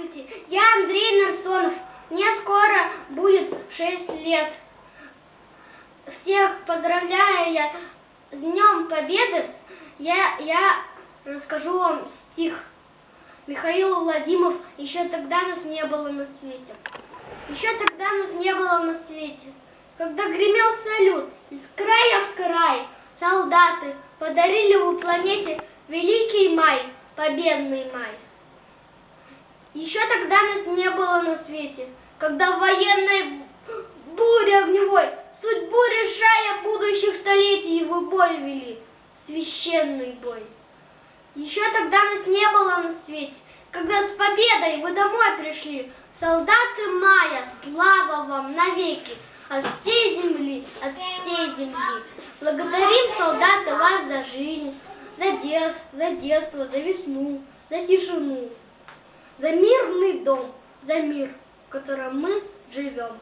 Здравствуйте, я Андрей Нарсонов. Мне скоро будет 6 лет. Всех поздравляю я с Днем Победы. Я расскажу вам стих. Михаил Владимиров: еще тогда нас не было на свете. Еще тогда нас не было на свете. Когда гремел салют из края в край, солдаты подарили вы планете великий май, победный май. Еще тогда нас не было на свете, когда в военной буре огневой, судьбу решая будущих столетий, вы бой вели, священный бой. Еще тогда нас не было на свете, когда с победой вы домой пришли, солдаты мая, слава вам навеки, от всей земли, от всей земли. Благодарим, солдаты, вас за жизнь, за детство, за весну, за тишину, за мирный дом, за мир, в котором мы живем.